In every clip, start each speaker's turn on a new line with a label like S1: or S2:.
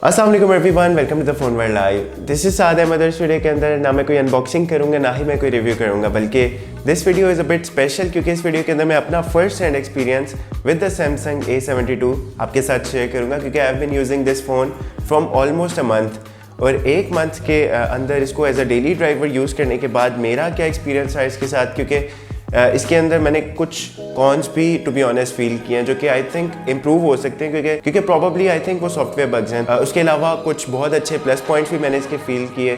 S1: अस्सलाम वालेकुम everyone, welcome to the Phoneworld live. This is Saad Ahmad. इस वीडियो के अंदर ना मैं कोई अनबॉक्सिंग करूंगा ना ही मैं कोई रिव्यू करूंगा, बल्कि this video is a bit special क्योंकि इस वीडियो के अंदर मैं अपना first hand experience with the Samsung A72 आपके साथ शेयर करूंगा क्योंकि I have been using this phone from almost a month और एक मंथ के अंदर इसको as a daily driver use करने के बाद मेरा क्या एक्सपीरियंस रहा इसके साथ, क्योंकि इसके अंदर मैंने कुछ कॉन्स भी टू बी ऑनेस्ट फील किए हैं जो कि आई थिंक इम्प्रूव हो सकते हैं क्योंकि प्रॉबली आई थिंक वो सॉफ्टवेयर बग्स हैं। उसके अलावा कुछ बहुत अच्छे प्लस पॉइंट्स भी मैंने इसके फील किए।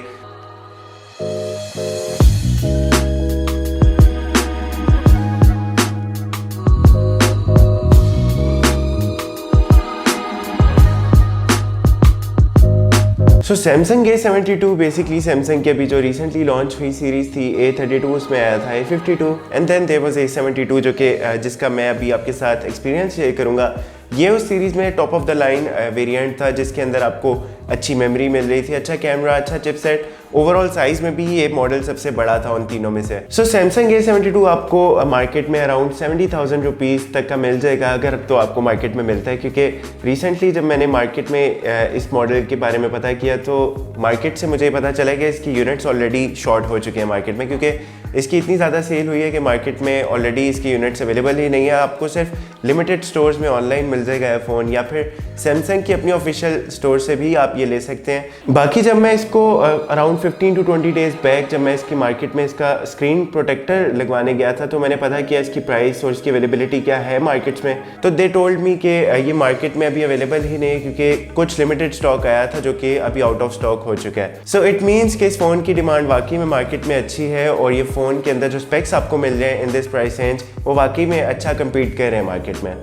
S1: सो Samsung A72 बेसिकली Samsung की अभी जो रिसेंटली लॉन्च हुई सीरीज़ थी A32, उसमें आया था A52 and then there was A72 जो कि जिसका मैं अभी आपके साथ एक्सपीरियंस शेयर करूँगा। ये उस सीरीज़ में top of the line variant था जिसके अंदर आपको अच्छी मेमोरी मिल रही थी, अच्छा कैमरा, अच्छा चिपसेट, ओवरऑल साइज़ में भी ये मॉडल सबसे बड़ा था उन तीनों में से। सो Samsung A72 आपको मार्केट में अराउंड 70,000 रुपीज़ तक का मिल जाएगा अगर तो आपको मार्केट में मिलता है, क्योंकि रिसेंटली जब मैंने मार्केट में इस मॉडल के बारे में पता किया तो मार्केट से मुझे पता चला कि इसकी यूनिट्स ऑलरेडी शॉर्ट हो चुके हैं मार्केट में, क्योंकि इसकी इतनी ज़्यादा सेल हुई है कि मार्केट में ऑलरेडी इसकी यूनिट्स अवेलेबल ही नहीं है। आपको सिर्फ लिमिटेड स्टोर्स में ऑनलाइन मिल जाएगा फ़ोन, या फिर Samsung की अपनी ऑफिशियल स्टोर से भी आप ये ले सकते हैं। बाकी जब मैं इसको अराउंड 15 to 20 डेज़ बैक जब मैं इसकी मार्केट में इसका स्क्रीन प्रोटेक्टर लगवाने गया था तो मैंने पता किया इसकी प्राइस और इसकी अवेलेबिलिटी क्या है मार्केट्स में। तो दे टोल्ड मी कि ये मार्केट में अभी अवेलेबल ही नहीं है क्योंकि कुछ लिमिटेड स्टॉक आया था जो कि अभी आउट ऑफ स्टॉक हो चुका है। सो इट मीन्स कि इस फ़ोन की डिमांड वाकई में मार्केट में अच्छी है और ये फ़ोन के अंदर जो स्पेक्स आपको मिल रहे हैं इन दिस प्राइस रेंज वो वाकई में अच्छा कम्पीट कर रहे हैं मार्केट में।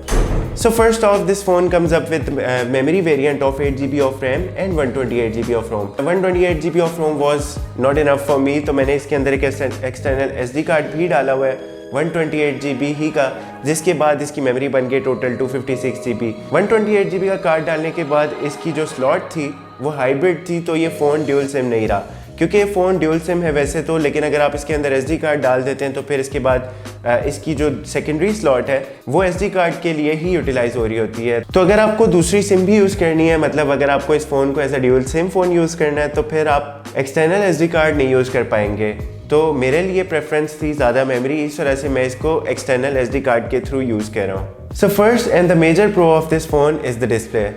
S1: So first off, this phone comes up with memory variant of 8GB of RAM and 128GB of ROM. 128GB of ROM was not enough for me, तो मैंने इसके अंदर एक एक्सटर्नल SD कार्ड भी डाला हुआ है 128GB ही का, जिसके बाद इसकी मेमोरी बन गई टोटल 256GB। 128GB का कार्ड डालने के बाद इसकी जो स्लॉट थी वो हाइब्रिड थी, तो ये फ़ोन ड्यूल सिम नहीं रहा क्योंकि ये फ़ोन ड्यूल सिम है वैसे तो, लेकिन अगर आप इसके अंदर SD कार्ड डाल देते हैं तो फिर इसके बाद इसकी जो सेकेंडरी स्लॉट है वो SD कार्ड के लिए ही यूटिलाइज हो रही होती है। तो अगर आपको दूसरी सिम भी यूज़ करनी है, मतलब अगर आपको इस फ़ोन को as a dual SIM phone use करना है तो फिर आप एक्सटर्नल SD कार्ड नहीं यूज़ कर पाएंगे। तो मेरे लिए प्रेफरेंस थी ज़्यादा मेमोरी, इस वजह से मैं इसको एक्सटर्नल SD कार्ड के थ्रू यूज़ कर रहा हूँ। So first and the major pro of this phone is the display,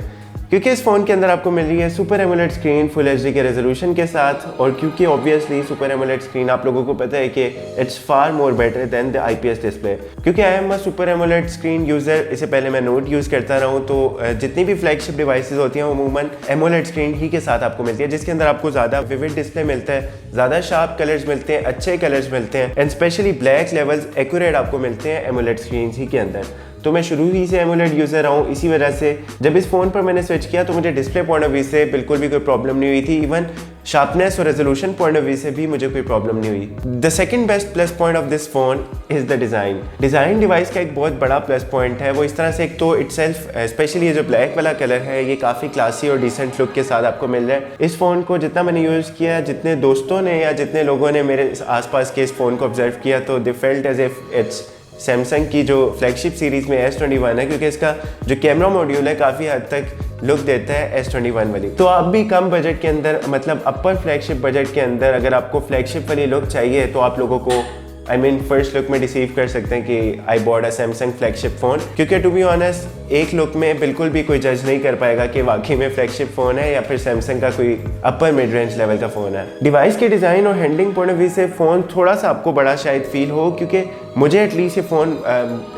S1: क्योंकि इस फ़ोन के अंदर आपको मिल रही है super AMOLED screen full HD के रेजोल्यूशन के साथ, और क्योंकि ऑब्वियसली सुपर एमोलेड स्क्रीन आप लोगों को पता है कि it's far more better than the IPS display. क्योंकि I am a super AMOLED screen user, इससे पहले मैं नोट यूज़ करता रहा हूँ, तो जितनी भी फ्लैगशिप डिवाइसेस होती हैं अमूमन एमोलेड स्क्रीन ही के साथ आपको मिलती है, जिसके अंदर आपको ज़्यादा विविड डिस्प्ले मिलता है, ज़्यादा शार्प कलर्स मिलते हैं, अच्छे कलर्स मिलते हैं and specially black levels accurate आपको मिलते हैं एमोलेड स्क्रीन ही के अंदर। तो मैं शुरू ही से एमोलेड यूज़र रहा हूँ, इसी वजह से जब इस फ़ोन पर मैंने स्विच किया तो मुझे डिस्प्ले पॉइंट ऑफ व्यू से बिल्कुल भी कोई प्रॉब्लम नहीं हुई थी, इवन शार्पनेस और रेजोल्यूशन पॉइंट ऑफ व्यू से भी मुझे कोई प्रॉब्लम नहीं हुई। The second best plus point of this phone is the design. Design device का एक बहुत बड़ा प्लस पॉइंट है वो इस तरह से, एक तो इटसेल्फ स्पेशली ये जो ब्लैक वाला कलर है ये काफ़ी क्लासी और डिसेंट लुक के साथ आपको मिल रहा है। इस फ़ोन को जितना मैंने यूज़ किया, जितने दोस्तों ने या जितने लोगों ने मेरे आसपास के इस फ़ोन को ऑब्जर्व किया, तो they felt as if it's Samsung की जो फ्लैगशिप सीरीज़ में S21 है, क्योंकि इसका जो कैमरा मॉड्यूल है काफ़ी हद तक लुक देता है S21 वाली। तो आप भी कम बजट के अंदर, मतलब अपर फ्लैगशिप बजट के अंदर अगर आपको फ्लैगशिप वाली लुक चाहिए तो आप लोगों को फर्स्ट लुक में डिसीव कर सकते हैं कि I bought a Samsung flagship phone, क्योंकि टू बी ऑनेस्ट एक लुक में बिल्कुल भी कोई जज नहीं कर पाएगा कि वाकई में फ्लैगशिप फ़ोन है या फिर Samsung का कोई अपर मिड रेंज लेवल का फ़ोन है। डिवाइस के डिज़ाइन और हैंडलिंग पॉइंट ऑफ व्यू से फ़ोन थोड़ा सा आपको बड़ा शायद फील हो, क्योंकि मुझे एटलीस्ट ये phone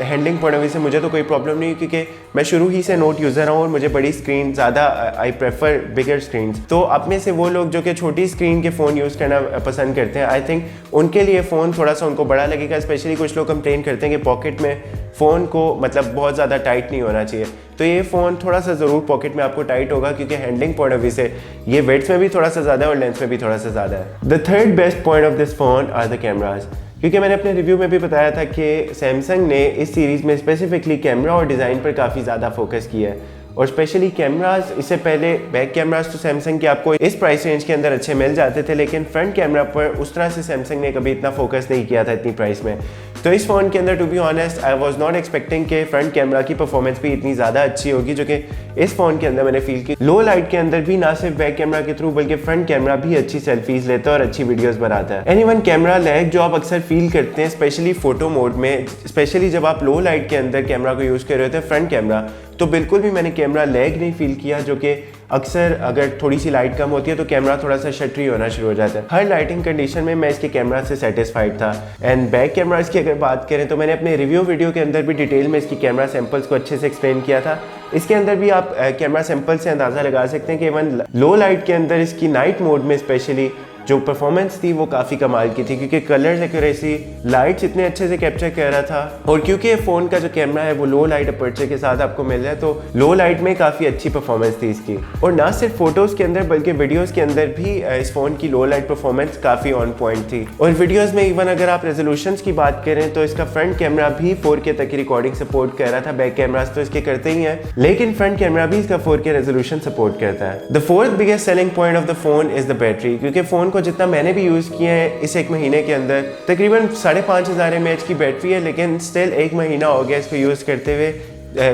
S1: handling point of view से मुझे तो कोई प्रॉब्लम नहीं, क्योंकि मैं शुरू ही से नोट यूज़र हूँ और मुझे बड़ी स्क्रीन ज़्यादा, आई प्रेफर बिगर स्क्रीन। तो आप में से वो लोग जो कि छोटी स्क्रीन के फ़ोन यूज़ करना पसंद करते हैं, आई थिंक उनके लिए फ़ोन थोड़ा सा उनको बड़ा लगेगा। स्पेशली कुछ लोग कंप्लेन करते हैं कि पॉकेट में फ़ोन को मतलब बहुत ज़्यादा टाइट नहीं होना चाहिए, तो ये फ़ोन थोड़ा सा ज़रूर पॉकेट में आपको टाइट होगा, क्योंकि हैंडलिंग पॉइंट ऑफ व्यू से ये वेट्स में भी थोड़ा सा ज़्यादा है और लेंथ में भी थोड़ा सा ज़्यादा है। The third best point of this phone are the cameras, क्योंकि मैंने अपने रिव्यू में भी बताया था कि Samsung ने इस सीरीज़ में स्पेसिफिकली कैमरा और डिज़ाइन पर काफ़ी ज़्यादा फोकस किया है, और स्पेशली कैमराज। इससे पहले बैक कैमराज तो Samsung के आपको इस प्राइस रेंज के अंदर अच्छे मिल जाते थे, लेकिन फ्रंट कैमरा पर उस तरह से Samsung ने कभी इतना फोकस नहीं किया था इतनी प्राइस में। तो इस फ़ोन के अंदर to be honest I was not expecting कि फ्रंट कैमरा की परफॉर्मेंस भी इतनी ज़्यादा अच्छी होगी, जो कि इस फ़ोन के अंदर मैंने फील की। लो लाइट के अंदर भी ना सिर्फ बैक कैमरा के थ्रू बल्कि फ्रंट कैमरा भी अच्छी सेल्फीज लेता है और अच्छी वीडियोस बनाता है। एनीवन कैमरा लैग जो आप अक्सर फील करते हैं स्पेशली फोटो मोड में, स्पेशली जब आप लो लाइट के अंदर कैमरा को यूज़ कर रहे होते हैं फ्रंट कैमरा, तो बिल्कुल भी मैंने कैमरा लैग नहीं फील किया, जो कि अक्सर अगर थोड़ी सी लाइट कम होती है तो कैमरा थोड़ा सा शटरी होना शुरू हो जाता है। हर लाइटिंग कंडीशन में मैं इसके कैमरा से सेटिस्फाइड था। एंड बैक कैमरास की अगर बात करें तो मैंने अपने रिव्यू वीडियो के अंदर भी डिटेल में इसकी कैमरा सैंपल्स को अच्छे से एक्सप्लेन किया था। इसके अंदर भी आप कैमरा सैंपल से अंदाज़ा लगा सकते हैं कि इवन लो लाइट के अंदर इसकी नाइट मोड में स्पेशली जो परफॉर्मेंस थी वो काफ़ी कमाल की थी, क्योंकि कलर एक्यूरेसी लाइट्स इतने अच्छे से कैप्चर कर रहा था। और क्योंकि फ़ोन का जो कैमरा है वो लो लाइट अपर्चर के साथ आपको मिल रहा है, तो लो लाइट में काफ़ी अच्छी परफॉर्मेंस थी इसकी। और ना सिर्फ फोटोज़ के अंदर बल्कि वीडियोज़ के अंदर भी इस फ़ोन की लो लाइट परफॉर्मेंस काफ़ी ऑन पॉइंट थी। और वीडियोज़ में इवन अगर आप रेजोल्यूशंस की बात करें तो इसका फ्रंट कैमरा भी 4K तक की रिकॉर्डिंग सपोर्ट कर रहा था। बैक कैमरास तो इसके करते ही हैं, लेकिन फ्रंट कैमरा भी इसका 4K रेजोल्यूशन सपोर्ट करता है। The fourth biggest selling point of the phone is the battery, क्योंकि फ़ोन को जितना मैंने भी यूज़ किए हैं इस एक महीने के अंदर तकरीबन 5500 mAh की बैटरी है, लेकिन स्टिल एक महीना हो गया इसको यूज़ करते हुए।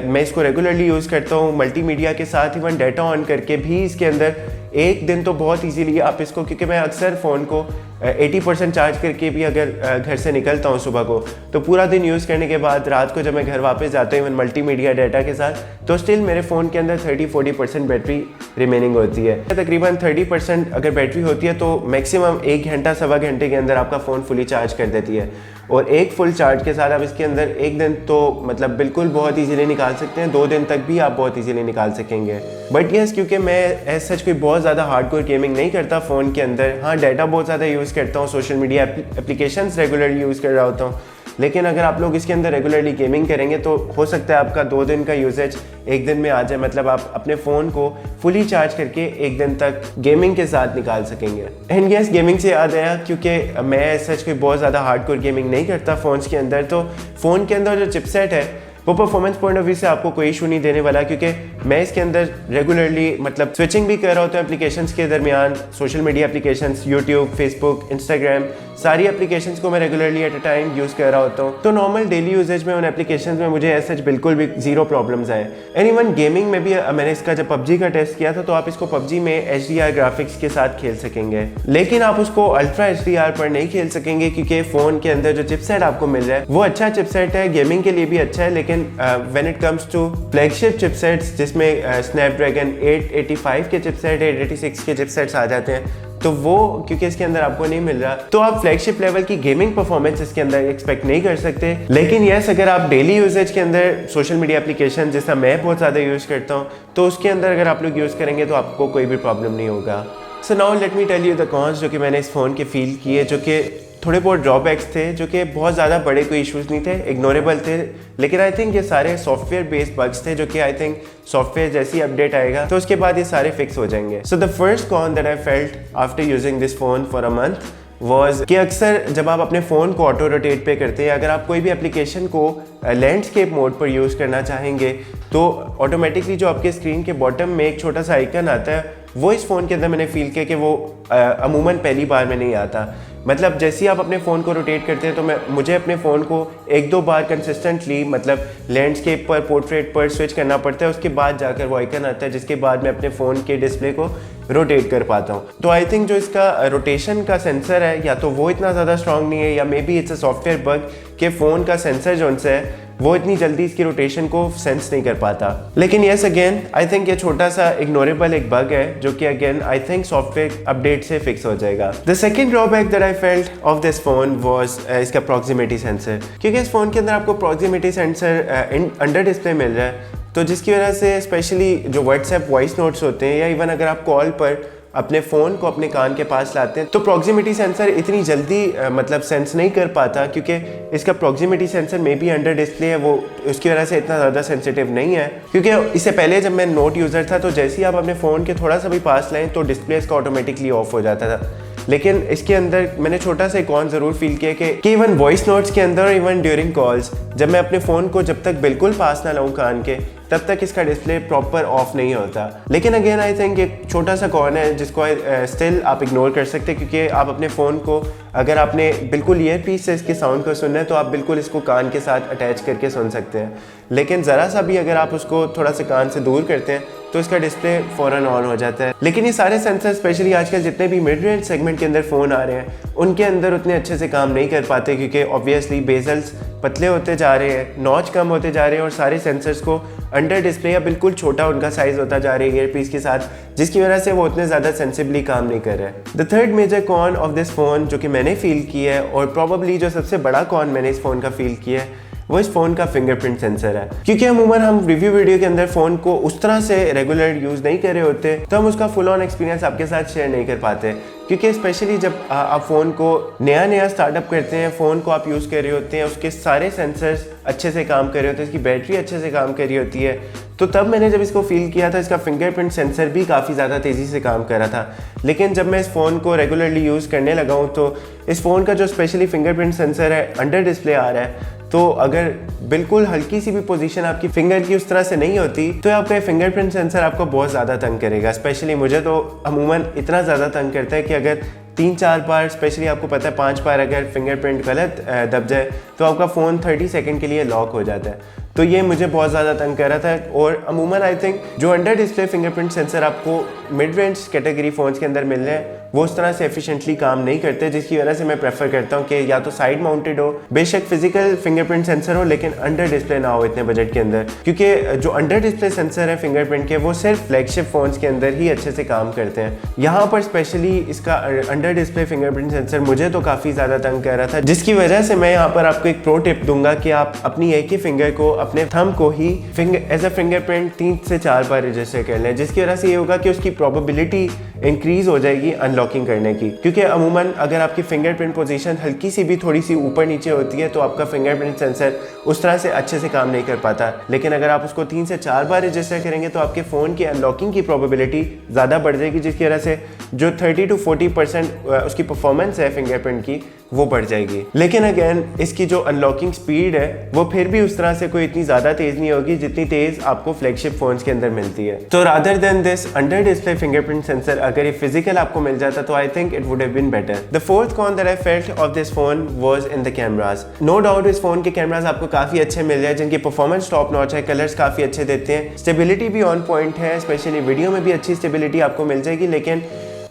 S1: मैं इसको रेगुलरली यूज़ करता हूँ मल्टीमीडिया के साथ, इवन डाटा ऑन करके भी इसके अंदर एक दिन तो बहुत इजीली आप इसको, क्योंकि मैं अक्सर फ़ोन को 80% चार्ज करके भी अगर घर से निकलता हूँ सुबह को, तो पूरा दिन यूज़ करने के बाद रात को जब मैं घर वापस जाता हूँ इवन मल्टीमीडिया डाटा के साथ, तो स्टिल मेरे फ़ोन के अंदर 30-40% बैटरी रिमेनिंग होती है। तकरीबन 30% अगर बैटरी होती है तो मैक्सिमम 1 घंटा सवा घंटे के अंदर आपका फ़ोन फुली चार्ज कर देती है। और एक फुल चार्ज के साथ आप इसके अंदर एक दिन तो मतलब बिल्कुल बहुत इजीली निकाल सकते हैं, 2 दिन तक भी आप बहुत इजीली निकाल सकेंगे। बट यस, क्योंकि मैं एज सच कोई बहुत ज़्यादा हार्डकोर गेमिंग नहीं करता फ़ोन के अंदर, हाँ डाटा बहुत ज़्यादा यूज़ करता हूँ, social media applications regularly use कर रहा होता हूँ, लेकिन अगर आप लोग इसके अंदर रेगुलरली गेमिंग करेंगे तो हो सकता है आपका 2 दिन का यूजेज एक दिन में आ जाए, मतलब आप अपने फ़ोन को फुली चार्ज करके एक दिन तक गेमिंग के साथ निकाल सकेंगे। एंड यस, गेमिंग से याद आया, क्योंकि मैं सच कोई बहुत ज़्यादा हार्डकोर गेमिंग नहीं करता फ़ोन्स के अंदर, तो फ़ोन के अंदर जो चिपसेट है वो परफॉर्मेंस पॉइंट ऑफ व्यू से आपको कोई इशू नहीं देने वाला, क्योंकि मैं इसके अंदर रेगुलरली मतलब स्विचिंग भी कर रहा होता हूँ एप्लीकेशंस के दरमियान, social media applications, YouTube, Facebook, Instagram, सारी एप्लीकेशंस को मैं regularly at a time use कर रहा होता हूँ। तो नॉर्मल डेली यूजेज में उन एप्लीकेशंस में मुझे ऐसा बिल्कुल भी ज़ीरो प्रॉब्लम्स आए। एंड इवन गेमिंग में भी मैंने इसका जब PUBG का टेस्ट किया था तो आप इसको PUBG में HDR ग्राफिक्स के साथ खेल सकेंगे, लेकिन आप उसको अल्ट्रा HDR पर नहीं खेल सकेंगे, क्योंकि फ़ोन के अंदर जो चिपसेट आपको मिल रहा है वो अच्छा चिपसेट है, गेमिंग के लिए भी अच्छा है, लेकिन when it comes to flagship chipsets जिसमें स्नैपड्रैगन 885 के चिपसेट, 886 के चिपसेट्स आ जाते हैं, तो वो क्योंकि इसके अंदर आपको नहीं मिल रहा, तो आप फ्लैगशिप लेवल की गेमिंग परफॉर्मेंस इसके अंदर एक्सपेक्ट नहीं कर सकते। लेकिन यस, अगर आप डेली यूजेज के अंदर सोशल मीडिया एप्लीकेशन जैसा मैं बहुत ज़्यादा यूज़ करता हूँ, तो उसके अंदर अगर आप लोग यूज़ करेंगे तो आपको कोई भी प्रॉब्लम नहीं होगा। So now let me tell you the cons जो कि मैंने इस फ़ोन के फील किए, जो कि थोड़े बहुत ड्रॉबैक्स थे, जो कि बहुत ज़्यादा बड़े कोई इश्यूज़ नहीं थे, इग्नोरेबल थे, लेकिन आई थिंक ये सारे सॉफ्टवेयर बेस्ड बग्स थे, जो कि आई थिंक सॉफ्टवेयर जैसी अपडेट आएगा तो उसके बाद ये सारे फिक्स हो जाएंगे। So the first con that I felt after using this phone for a month was कि अक्सर जब आप अपने फ़ोन को ऑटो रोटेट पे करते हैं, अगर आप कोई भी एप्लीकेशन को लैंडस्केप मोड पर यूज़ करना चाहेंगे तो ऑटोमेटिकली जो आपके स्क्रीन के बॉटम में एक छोटा सा आइकन आता है, वो इस फ़ोन के अंदर मैंने फील किया कि वो अमूमन पहली बार में नहीं आता। मतलब जैसे ही आप अपने फ़ोन को रोटेट करते हैं तो मुझे अपने फ़ोन को 1-2 बार कंसिस्टेंटली मतलब लैंडस्केप पर, पोर्ट्रेट पर स्विच करना पड़ता है, उसके बाद जाकर वो आइकन आता है, जिसके बाद मैं अपने फ़ोन के डिस्प्ले को रोटेट कर पाता हूँ। तो आई थिंक जो इसका रोटेशन का सेंसर है या तो वो इतना ज़्यादा स्ट्रॉन्ग नहीं है, या may be it's a software bug कि फ़ोन का सेंसर जो उनसे है वो इतनी जल्दी इसकी रोटेशन को सेंस नहीं कर पाता। लेकिन येस अगेन आई थिंक ये छोटा सा इग्नोरेबल एक बग है, जो कि again I think software update से फिक्स हो जाएगा। The second drawback that I felt of this phone was इसका प्रॉक्सिमिटी सेंसर, क्योंकि इस फ़ोन के अंदर आपको प्रॉक्सिमिटी सेंसर अंडर डिस्प्ले मिल रहा है, तो जिसकी वजह से स्पेशली जो व्हाट्सएप वॉइस नोट्स होते हैं, या इवन अगर आप कॉल पर अपने फ़ोन को अपने कान के पास लाते हैं तो प्रॉक्सिमिटी सेंसर इतनी जल्दी मतलब सेंस नहीं कर पाता, क्योंकि इसका प्रॉक्सिमिटी सेंसर में भी अंडर डिस्प्ले है, वो उसकी वजह से इतना ज़्यादा सेंसिटिव नहीं है। क्योंकि इससे पहले जब मैं नोट यूज़र था तो जैसे ही आप अपने फ़ोन के थोड़ा सा भी पास लाएं तो डिस्प्ले इसका ऑटोमेटिकली ऑफ हो जाता था। लेकिन इसके अंदर मैंने छोटा सा एक ऑन ज़रूर फील किया कि इवन वॉइस नोट्स के अंदर, इवन ड्यूरिंग कॉल्स, जब मैं अपने फ़ोन को जब तक बिल्कुल पास ना लाऊं कान के, तब तक इसका डिस्प्ले प्रॉपर ऑफ नहीं होता। लेकिन अगेन आई थिंक एक छोटा सा कॉन है जिसको स्टिल आप इग्नोर कर सकते हैं, क्योंकि आप अपने फ़ोन को अगर आपने बिल्कुल ईयर पीस से इसके साउंड को सुनना है तो आप बिल्कुल इसको कान के साथ अटैच करके सुन सकते हैं। लेकिन ज़रा सा भी अगर आप उसको थोड़ा सा कान से दूर करते हैं तो इसका डिस्प्ले फ़ौरन ऑन हो जाता है। लेकिन ये सारे सेंसर स्पेशली आजकल जितने भी मिड रेंज सेगमेंट के अंदर फ़ोन आ रहे हैं उनके अंदर उतने अच्छे से काम नहीं कर पाते, क्योंकि ऑब्वियसली बेजल्स पतले होते जा रहे हैं, नॉच कम होते जा रहे हैं और सारे सेंसर्स को अंडर डिस्प्ले या बिल्कुल छोटा उनका साइज़ होता जा रहा है ईयर पीस के साथ, जिसकी वजह से वो उतने ज़्यादा सेंसिबली काम नहीं कर रहे हैं। The third major con of this phone जो कि मैंने फील किया है और प्रॉबली जो सबसे बड़ा कॉन मैंने इस फ़ोन का फील किया है वो इस फ़ोन का फिंगरप्रिंट सेंसर है। क्योंकि अमूमन हम रिव्यू वीडियो के अंदर फ़ोन को उस तरह से रेगुलर यूज़ नहीं कर रहे होते तो हम उसका फुल ऑन एक्सपीरियंस आपके साथ शेयर नहीं कर पाते, क्योंकि स्पेशली जब आप फ़ोन को नया स्टार्टअप करते हैं, फ़ोन को आप यूज़ कर रहे होते हैं, उसके सारे सेंसर्स अच्छे से काम कर रहे होते हैं, इसकी बैटरी अच्छे से काम कर रही होती है, तो तब मैंने जब इसको फील किया था इसका फिंगरप्रिंट सेंसर भी काफ़ी ज़्यादा तेज़ी से काम कर रहा था। लेकिन जब मैं इस फ़ोन को रेगुलरली यूज़ करने लगा हूँ तो इस फ़ोन का जो स्पेशली फिंगरप्रिंट सेंसर है अंडर डिस्प्ले आ रहा है, तो अगर बिल्कुल हल्की सी भी पोजीशन आपकी फिंगर की उस तरह से नहीं होती तो आपका ये फिंगरप्रिंट सेंसर आपको बहुत ज़्यादा तंग करेगा। स्पेशली मुझे तो अमूमन इतना ज़्यादा तंग करता है कि अगर 3-4 बार, स्पेशली आपको पता है 5 बार अगर फिंगरप्रिंट गलत दब जाए तो आपका फ़ोन 30 सेकंड के लिए लॉक हो जाता है। तो ये मुझे बहुत ज़्यादा तंग कर रहा था। और अमूमन आई थिंक जो अंडर डिस्प्ले फिंगरप्रिंट सेंसर आपको मिड रेंज कैटेगरी फ़ोन्स के अंदर मिल रहे हैं वो उस तरह से एफिशिएंटली काम नहीं करते, जिसकी वजह से मैं प्रेफर करता हूँ कि या तो साइड माउंटेड हो, बेशक फिजिकल फिंगरप्रिंट सेंसर हो लेकिन अंडर डिस्प्ले ना हो इतने बजट के अंदर, क्योंकि जो अंडर डिस्प्ले सेंसर है फिंगरप्रिंट के वो सिर्फ फ्लैगशिप फ़ोन्स के अंदर ही अच्छे से काम करते हैं। यहाँ पर स्पेशली इसका अंडर डिस्प्ले फिंगरप्रिंट सेंसर मुझे तो काफ़ी ज़्यादा तंग कर रहा था, जिसकी वजह से मैं यहाँ पर आपको एक प्रो टिप दूंगा कि आप अपनी एक ही फिंगर को, अपने थंब को ही एज अ फिंगरप्रिंट 3 से 4 बार रजिस्टर कर लें, जिसकी वजह से ये होगा कि उसकी प्रोबेबिलिटी इंक्रीज हो जाएगी अनलॉकिंग करने की। क्योंकि अमूमन अगर आपकी फिंगरप्रिंट पोजीशन हल्की सी भी थोड़ी सी ऊपर नीचे होती है तो आपका फिंगरप्रिंट सेंसर उस तरह से अच्छे से काम नहीं कर पाता। लेकिन अगर आप उसको 3 से 4 बार रजिस्टर करेंगे तो आपके फ़ोन की अनलॉकिंग की प्रोबेबिलिटी ज़्यादा बढ़ जाएगी, जिसकी वजह से जो 30 to 40% उसकी परफॉर्मेंस है फिंगरप्रिंट की वो बढ़ जाएगी। लेकिन अगेन इसकी जो अनलॉकिंग स्पीड है वो फिर भी उस तरह से कोई इतनी ज़्यादा तेज़ नहीं होगी जितनी तेज़ आपको फ्लैगशिप फ़ोन्स के अंदर मिलती है। तो rather than this under display fingerprint sensor अगर ये फिजिकल आपको मिल जाता तो I think it would have been better. The fourth con that I felt of this phone was in the cameras. No doubt इस फोन के cameras आपको काफ़ी अच्छे मिल रहे हैं, जिनकी परफॉर्मेंस टॉप नॉच है, कलर्स काफ़ी अच्छे देते हैं, स्टेबिलिटी भी ऑन पॉइंट है, स्पेशली वीडियो में भी अच्छी स्टेबिलिटी आपको मिल जाएगी। लेकिन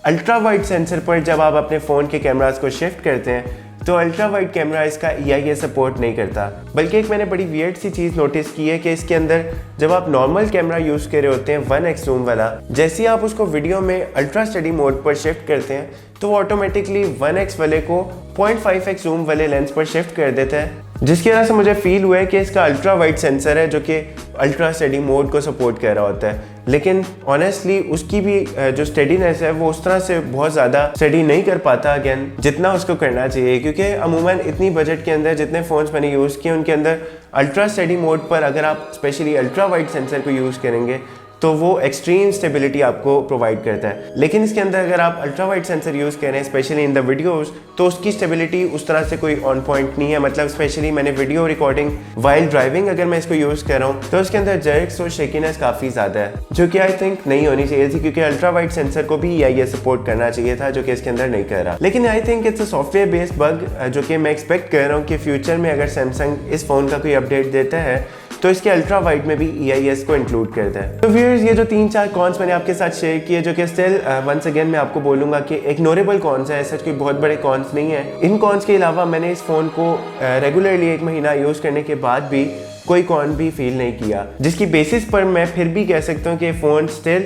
S1: अल्ट्रा वाइड सेंसर पर जब आप अपने फ़ोन के कैमराज को शिफ्ट करते हैं तो अल्ट्रा वाइड कैमरा इसका EIS सपोर्ट नहीं करता। बल्कि एक मैंने बड़ी वियर्ड सी चीज़ नोटिस की है कि इसके अंदर जब आप नॉर्मल कैमरा यूज़ कर रहे होते हैं 1x जूम वाला, जैसे ही आप उसको वीडियो में अल्ट्रा स्टडी मोड पर शिफ्ट करते हैं तो वो ऑटोमेटिकली 1x वाले को 0.5x जूम वाले लेंस पर शिफ्ट कर देता है, जिसकी वजह से मुझे फील हुआ है कि इसका अल्ट्रा वाइड सेंसर है जो कि अल्ट्रा स्टडी मोड को सपोर्ट कर रहा होता है। लेकिन ऑनेस्टली उसकी भी जो स्टेडीनेस है वो उस तरह से बहुत ज़्यादा स्टडी नहीं कर पाता अगेन जितना उसको करना चाहिए, क्योंकि अमूमन इतनी बजट के अंदर जितने फ़ोन्स मैंने यूज़ किए उनके अंदर अल्ट्रा स्टडी मोड पर अगर आप स्पेशली अल्ट्रा वाइड सेंसर को यूज़ करेंगे तो वो एक्सट्रीम स्टेबिलिटी आपको प्रोवाइड करता है। लेकिन इसके अंदर अगर आप अल्ट्रा वाइड सेंसर यूज़ करें स्पेशली इन द वीडियोस तो उसकी स्टेबिलिटी उस तरह से कोई ऑन पॉइंट नहीं है। मतलब स्पेशली मैंने वीडियो रिकॉर्डिंग वाइल ड्राइविंग अगर मैं इसको यूज़ कर रहा हूँ तो उसके अंदर जर्क्स और शेकीनेस काफ़ी ज़्यादा है, जो कि आई थिंक नहीं होनी चाहिए थी, क्योंकि अल्ट्रा वाइड सेंसर को भी EIS सपोर्ट करना चाहिए था, जो कि इसके अंदर नहीं कर रहा। लेकिन I think it's a software based bug जो कि मैं एक्सपेक्ट कर रहा हूँ कि फ्यूचर में अगर सैमसंग इस फ़ोन का कोई अपडेट देता है तो इसके अल्ट्रा वाइड में भी EIS को इंक्लूड करता है। तो व्यूअर्स ये जो 3-4 कॉन्स मैंने आपके साथ शेयर किए जो कि स्टिल वंस अगेन मैं आपको बोलूँगा कि इग्नोरेबल कॉन्स है, ऐसा कोई बहुत बड़े कॉन्स नहीं है। इन कॉन्स के अलावा मैंने इस फ़ोन को रेगुलरली 1 महीना यूज़ करने के बाद भी कोई कॉन भी फील नहीं किया, जिसकी बेसिस पर मैं फिर भी कह सकता हूँ कि phone still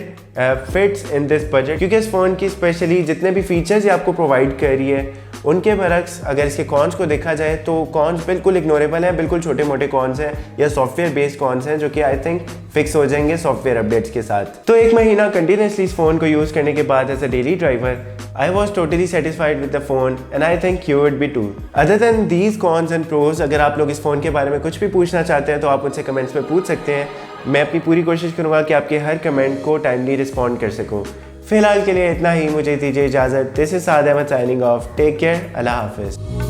S1: fits in this budget, क्योंकि इस फ़ोन की स्पेशली जितने भी फीचर्स ये आपको प्रोवाइड कर रही है उनके बरक्स अगर इसके कॉन्स को देखा जाए तो कॉन्स बिल्कुल इग्नोरेबल हैं, बिल्कुल छोटे मोटे कॉन्स हैं या सॉफ्टवेयर बेस्ड कॉन्स हैं जो कि आई थिंक फिक्स हो जाएंगे सॉफ्टवेयर अपडेट्स के साथ। तो 1 महीना कंटिन्यूसली इस फ़ोन को यूज़ करने के बाद as a daily driver I was totally satisfied with the phone and I think you would be too. Other than these cons and pros, अगर आप लोग इस फ़ोन के बारे में कुछ भी पूछना चाहते हैं तो आप मुझसे कमेंट्स में पूछ सकते हैं। मैं अपनी पूरी कोशिश करूँगा कि आपके हर कमेंट को टाइमली रिस्पॉन्ड कर सकूँ। फिलहाल के लिए इतना ही, मुझे दीजिए इजाज़त। This is Saad Ahmad signing off. Take care, अल्लाह हाफिज़।